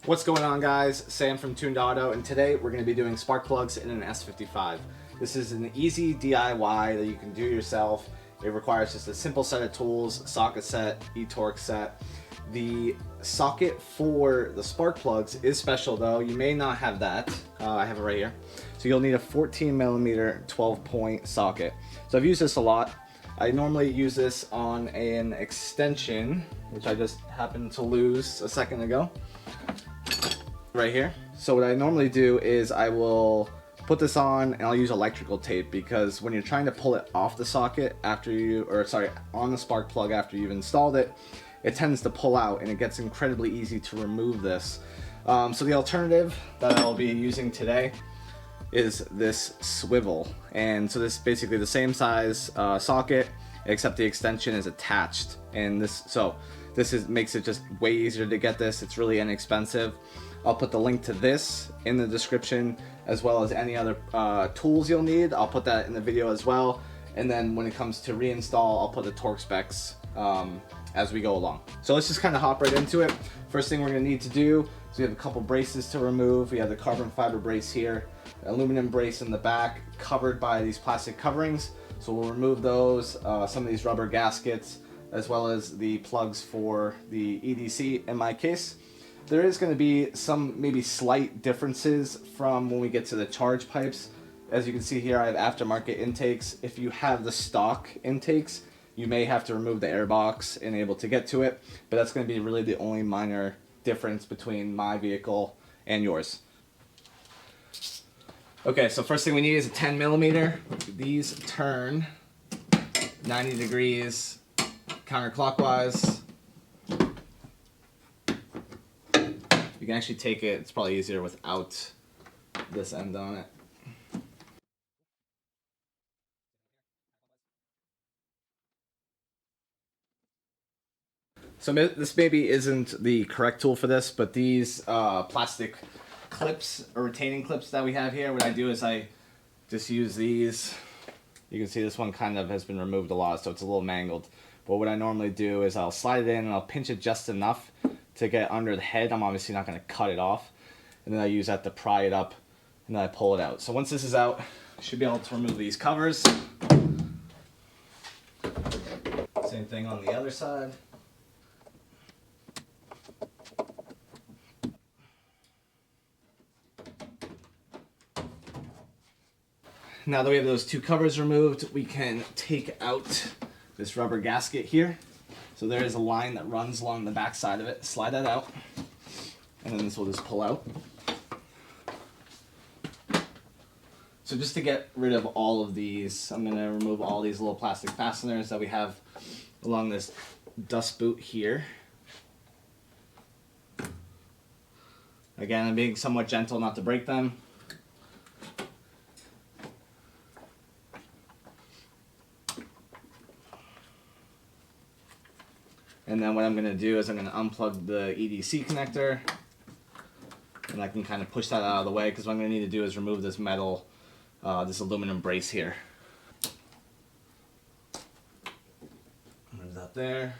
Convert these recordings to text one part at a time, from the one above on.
What's going on, guys? Sam from Tuned Auto, and today we're going to be doing spark plugs in an S55. This is an easy DIY that you can do yourself. It requires just a simple set of tools, socket set, e-torque set. The socket for the spark plugs is special though. You may not have that. I have it right here. So you'll need a 14mm 12-point socket. So I've used this a lot. I normally use this on an extension, which I just happened to lose a second ago. Right here. So what I normally do is I will put this on and I'll use electrical tape, because when you're trying to pull it off the socket after on the spark plug after you've installed it, it tends to pull out and it gets incredibly easy to remove this. So the alternative that I'll be using today is this swivel, and so this is basically the same size socket, except the extension is attached, and this makes it just way easier to get this. It's really inexpensive. I'll put the link to this in the description, as well as any other tools you'll need. I'll put that in the video as well. And then when it comes to reinstall, I'll put the torque specs as we go along. So let's just kind of hop right into it. First thing we're going to need to do is we have a couple braces to remove. We have the carbon fiber brace here, aluminum brace in the back, covered by these plastic coverings. So we'll remove those, some of these rubber gaskets, as well as the plugs for the EDC in my case. There is going to be some maybe slight differences from when we get to the charge pipes. As you can see here, I have aftermarket intakes. If you have the stock intakes, you may have to remove the air box and able to get to it, but that's going to be really the only minor difference between my vehicle and yours. Okay, so first thing we need is a 10mm. These turn 90 degrees counterclockwise. You can actually take it, it's probably easier without this end on it. So this maybe isn't the correct tool for this, but these plastic clips or retaining clips that we have here, what I do is I just use these. You can see this one kind of has been removed a lot, so it's a little mangled. But what I normally do is I'll slide it in and I'll pinch it just enough to get under the head. I'm obviously not going to cut it off. And then I use that to pry it up, and then I pull it out. So once this is out, I should be able to remove these covers. Same thing on the other side. Now that we have those two covers removed, we can take out this rubber gasket here. So there is a line that runs along the back side of it. Slide that out, and then this will just pull out. So just to get rid of all of these, I'm going to remove all these little plastic fasteners that we have along this dust boot here. Again, I'm being somewhat gentle not to break them. And then what I'm going to do is I'm going to unplug the EDC connector, and I can kind of push that out of the way, because what I'm going to need to do is remove this metal, this aluminum brace here. Move that there.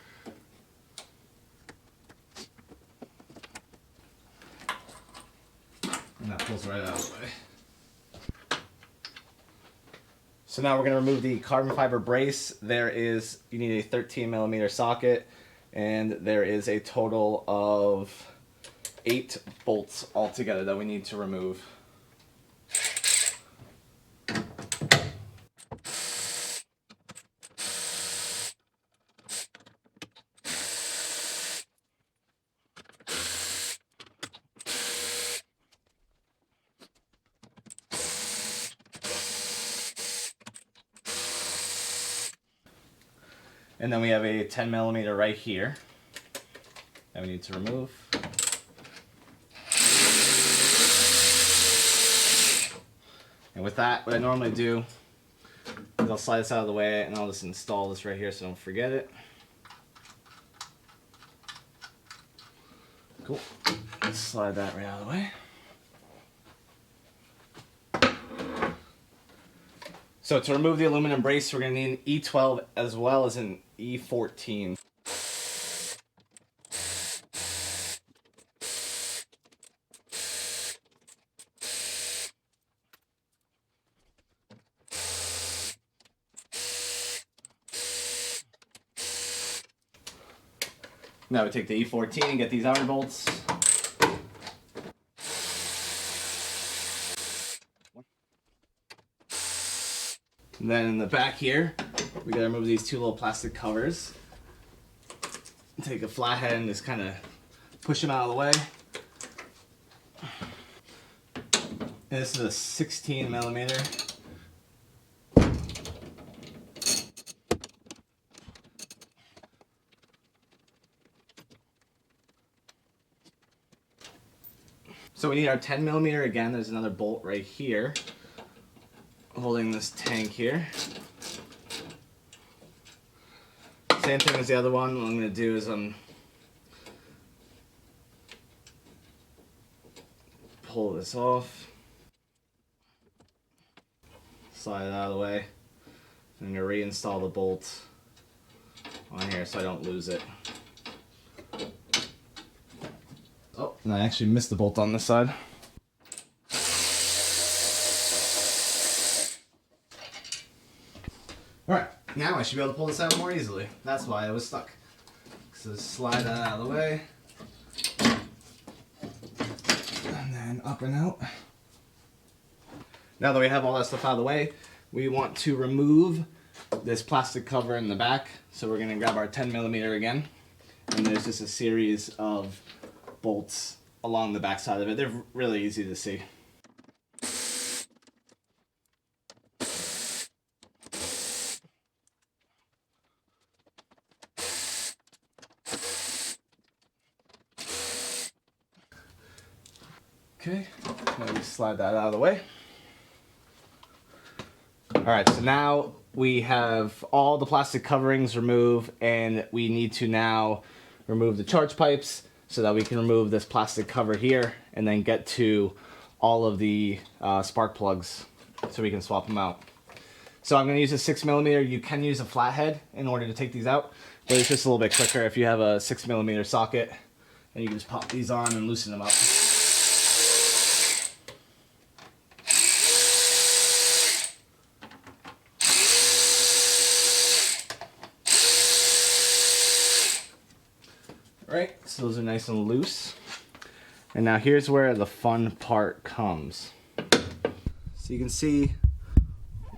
And that pulls right out of the way. So now we're going to remove the carbon fiber brace. You need a 13mm socket. And there is a total of 8 bolts altogether that we need to remove. And then we have a 10mm right here that we need to remove. And with that, what I normally do is I'll slide this out of the way, and I'll just install this right here so don't forget it. Cool. Let's slide that right out of the way. So to remove the aluminum brace, we're going to need an E12 as well as an E14. Now we take the E14 and get these outer bolts. And then in the back here, we gotta remove these two little plastic covers. Take a flathead and just kind of push them out of the way. And this is a 16 millimeter. So we need our 10 millimeter again. There's another bolt right here holding this tank here. Same thing as the other one. What I'm going to do is pull this off, slide it out of the way. I'm going to reinstall the bolt on here so I don't lose it. Oh, and I actually missed the bolt on this side. Alright, now I should be able to pull this out more easily. That's why I was stuck. So slide that out of the way. And then up and out. Now that we have all that stuff out of the way, we want to remove this plastic cover in the back. So we're going to grab our 10 millimeter again. And there's just a series of bolts along the back side of it. They're really easy to see. Okay, now we slide that out of the way. Alright, so now we have all the plastic coverings removed, and we need to now remove the charge pipes so that we can remove this plastic cover here and then get to all of the spark plugs so we can swap them out. So I'm going to use a 6 millimeter. You can use a flathead in order to take these out, but it's just a little bit quicker if you have a 6 millimeter socket, and you can just pop these on and loosen them up. Right, so those are nice and loose. And now here's where the fun part comes. So you can see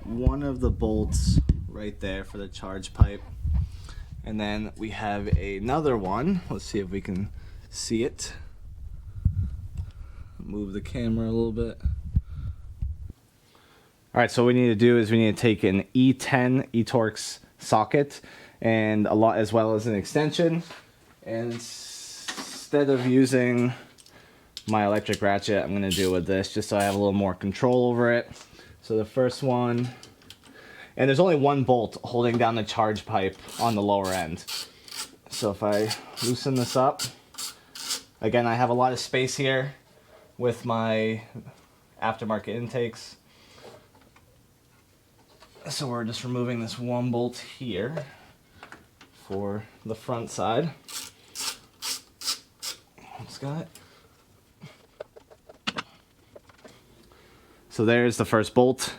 one of the bolts right there for the charge pipe. And then we have another one. Let's see if we can see it. Move the camera a little bit. Alright, so what we need to do is we need to take an E10 eTorx socket and a lot, as well as an extension. And instead of using my electric ratchet, I'm going to do it with this just so I have a little more control over it. So the first one, and there's only one bolt holding down the charge pipe on the lower end. So if I loosen this up, again, I have a lot of space here with my aftermarket intakes. So we're just removing this one bolt here for the front side. Got it. So there's the first bolt,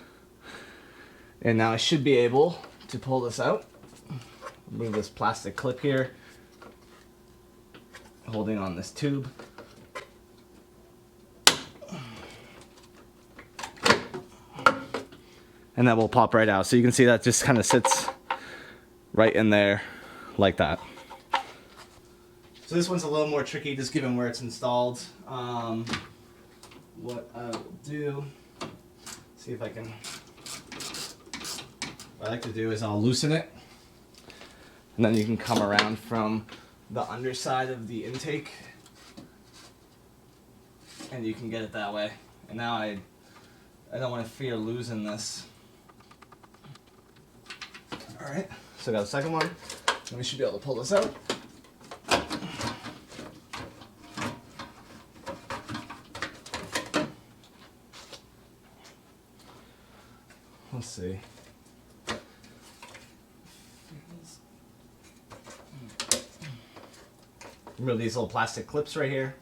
and now I should be able to pull this out. Remove this plastic clip here, holding on this tube. And that will pop right out. So you can see that just kind of sits right in there like that. So this one's a little more tricky just given where it's installed. What I will do, see if I can, what I like to do is I'll loosen it, and then you can come around from the underside of the intake, and you can get it that way. And now I don't want to fear losing this. Alright, so I got the second one, and we should be able to pull this out. Let's see. Remove these little plastic clips right here.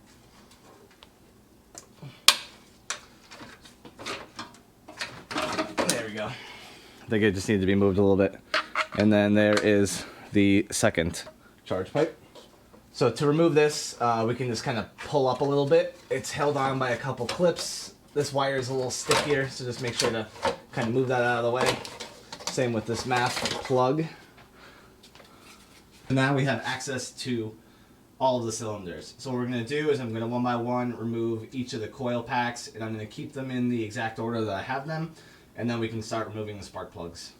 There we go. I think it just needs to be moved a little bit. And then there is the second charge pipe. So to remove this, we can just kind of pull up a little bit. It's held on by a couple clips. This wire is a little stickier, so just make sure to kind of move that out of the way. Same with this mask plug. And now we have access to all of the cylinders. So what we're going to do is I'm going to one by one remove each of the coil packs, and I'm going to keep them in the exact order that I have them, and then we can start removing the spark plugs.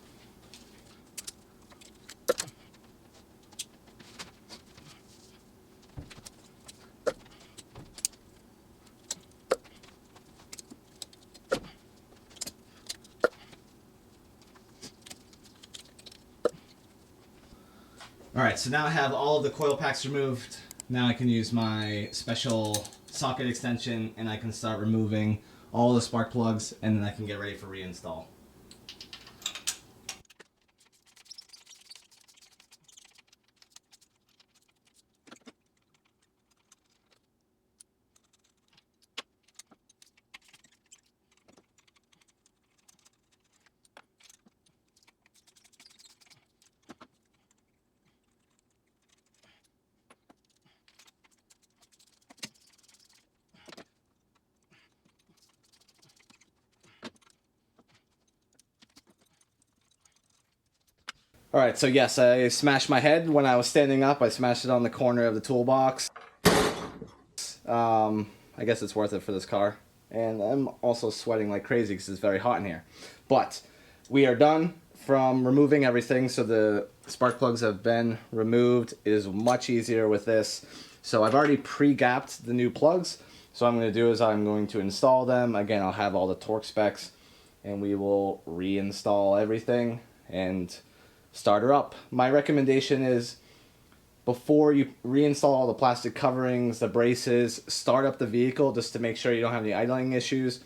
Alright, so now I have all of the coil packs removed. Now I can use my special socket extension and I can start removing all the spark plugs, and then I can get ready for reinstall. Alright, so yes, I smashed my head when I was standing up. I smashed it on the corner of the toolbox. I guess it's worth it for this car. And I'm also sweating like crazy because it's very hot in here. But we are done from removing everything, so the spark plugs have been removed. It is much easier with this. So I've already pre-gapped the new plugs. So what I'm going to do is I'm going to install them. Again, I'll have all the torque specs, and we will reinstall everything and start her up. My recommendation is, before you reinstall all the plastic coverings, the braces, start up the vehicle just to make sure you don't have any idling issues.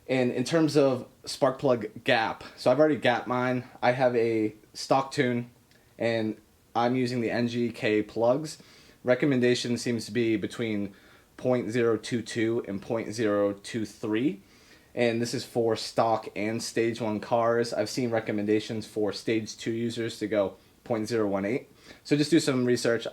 And in terms of spark plug gap, so I've already gapped mine. I have a stock tune and I'm using the NGK plugs. Recommendation seems to be between 0.022 and 0.023. And this is for stock and stage 1 cars. I've seen recommendations for stage 2 users to go 0.018. So just do some research.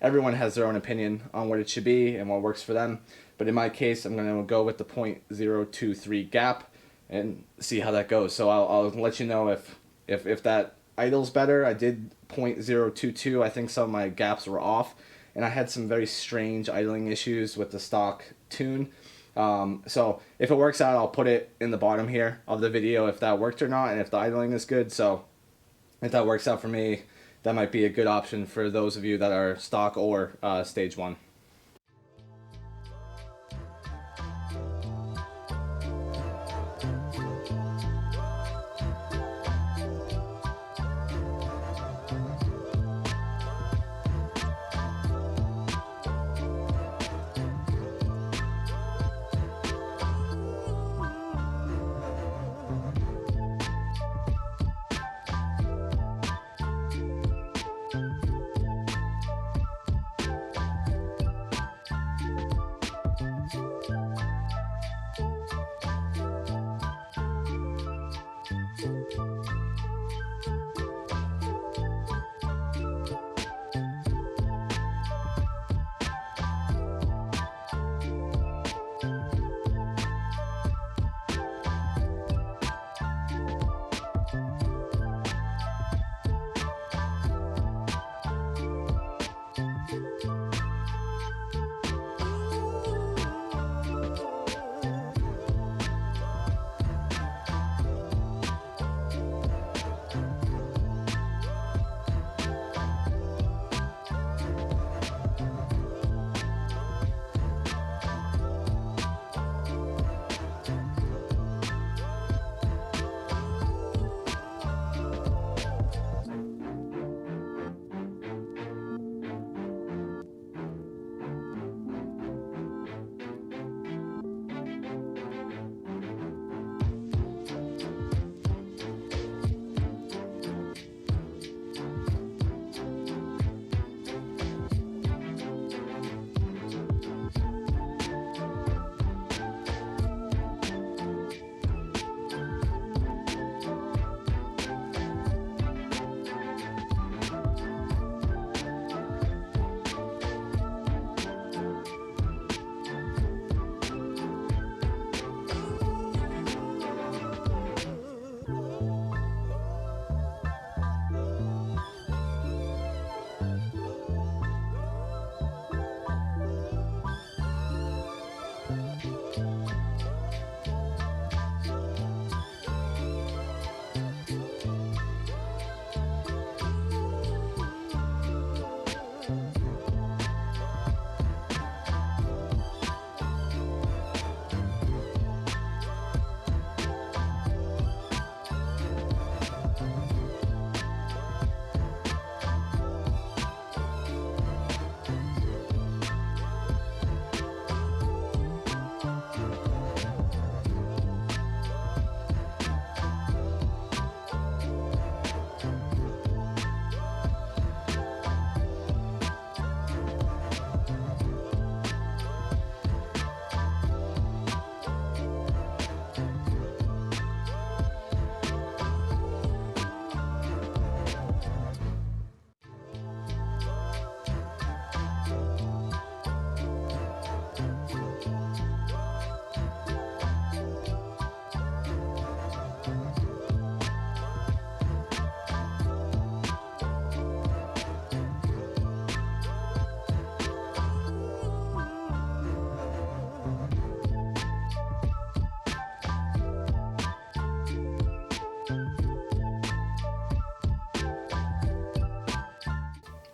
Everyone has their own opinion on what it should be and what works for them. But in my case, I'm going to go with the 0.023 gap and see how that goes. So I'll let you know if that idles better. I did 0.022. I think some of my gaps were off. And I had some very strange idling issues with the stock tune. So if it works out, I'll put it in the bottom here of the video if that worked or not, and if the idling is good. So if that works out for me, that might be a good option for those of you that are stock or stage 1.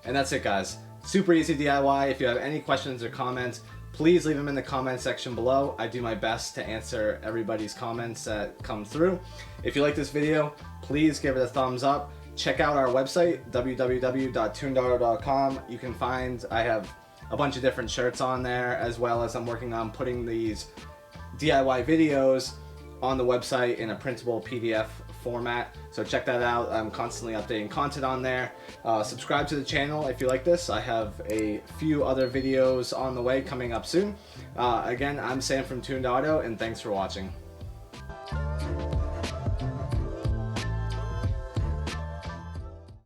And that's it, guys. Super easy DIY. If you have any questions or comments, please leave them in the comment section below. I do my best to answer everybody's comments that come through. If you like this video, please give it a thumbs up. Check out our website, www.tunedauto.com. You can find, I have a bunch of different shirts on there, as well as I'm working on putting these DIY videos on the website in a printable PDF format. So check that out. I'm constantly updating content on there. Subscribe to the channel if you like this. I have a few other videos on the way coming up soon. Again, I'm Sam from Tuned Auto, and thanks for watching.